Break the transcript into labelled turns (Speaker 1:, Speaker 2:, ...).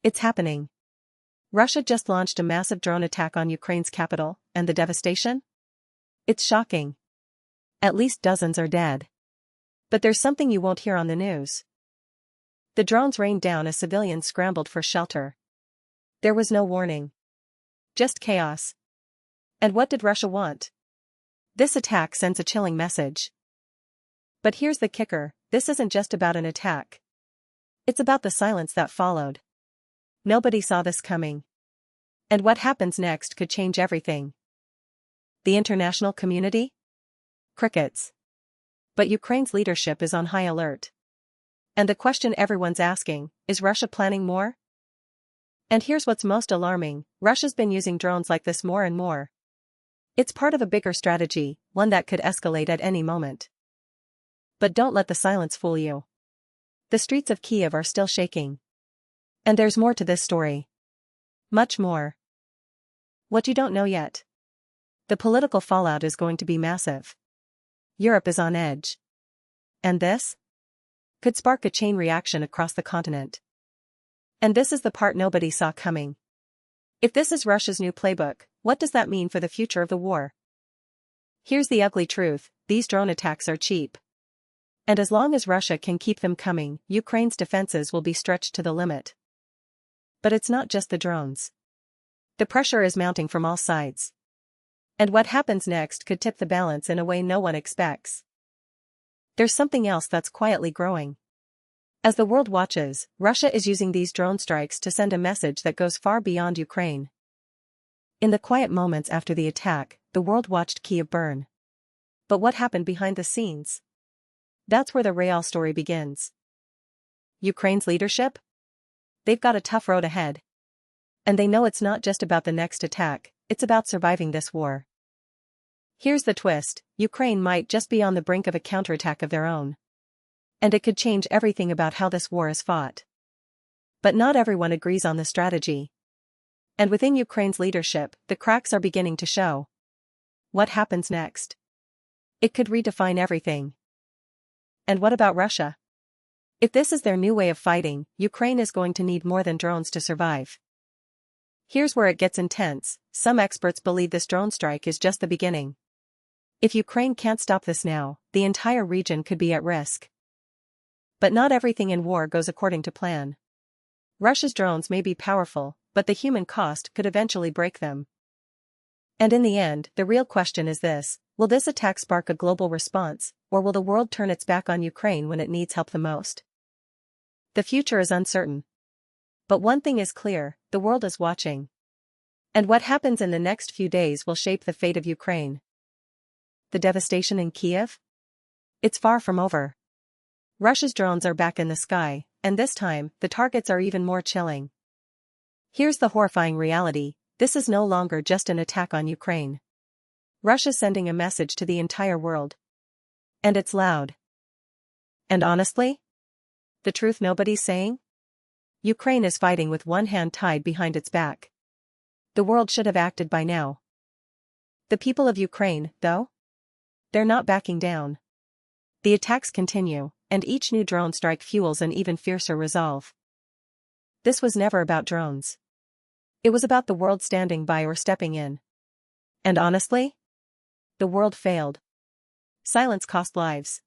Speaker 1: It's happening. Russia just launched a massive drone attack on Ukraine's capital, and the devastation? It's shocking. At least dozens are dead. But there's something you won't hear on the news. The drones rained down as civilians scrambled for shelter. There was no warning. Just chaos. And what did Russia want? This attack sends a chilling message. But here's the kicker, this isn't just about an attack. It's about the silence that followed. Nobody saw this coming. And what happens next could change everything. The international community? Crickets. But Ukraine's leadership is on high alert. And the question everyone's asking, is Russia planning more? And here's what's most alarming, Russia's been using drones like this more and more. It's part of a bigger strategy, one that could escalate at any moment. But don't let the silence fool you. The streets of Kiev are still shaking. And there's more to this story. Much more. What you don't know yet. The political fallout is going to be massive. Europe is on edge. And this could spark a chain reaction across the continent. And this is the part nobody saw coming. If this is Russia's new playbook, what does that mean for the future of the war? Here's the ugly truth, these drone attacks are cheap. And as long as Russia can keep them coming, Ukraine's defenses will be stretched to the limit. But it's not just the drones. The pressure is mounting from all sides. And what happens next could tip the balance in a way no one expects. There's something else that's quietly growing. As the world watches, Russia is using these drone strikes to send a message that goes far beyond Ukraine. In the quiet moments after the attack, the world watched Kyiv burn. But what happened behind the scenes? That's where the real story begins. Ukraine's leadership? They've got a tough road ahead. And they know it's not just about the next attack, it's about surviving this war. Here's the twist, Ukraine might just be on the brink of a counterattack of their own. And it could change everything about how this war is fought. But not everyone agrees on the strategy. And within Ukraine's leadership, the cracks are beginning to show. What happens next? It could redefine everything. And what about Russia? If this is their new way of fighting, Ukraine is going to need more than drones to survive. Here's where it gets intense, some experts believe this drone strike is just the beginning. If Ukraine can't stop this now, the entire region could be at risk. But not everything in war goes according to plan. Russia's drones may be powerful, but the human cost could eventually break them. And in the end, the real question is this, will this attack spark a global response, or will the world turn its back on Ukraine when it needs help the most? The future is uncertain. But one thing is clear, the world is watching. And what happens in the next few days will shape the fate of Ukraine. The devastation in Kiev? It's far from over. Russia's drones are back in the sky, and this time, the targets are even more chilling. Here's the horrifying reality, this is no longer just an attack on Ukraine. Russia's sending a message to the entire world. And it's loud. And honestly? The truth nobody's saying? Ukraine is fighting with one hand tied behind its back. The world should have acted by now. The people of Ukraine, though? They're not backing down. The attacks continue, and each new drone strike fuels an even fiercer resolve. This was never about drones. It was about the world standing by or stepping in. And honestly? The world failed. Silence cost lives.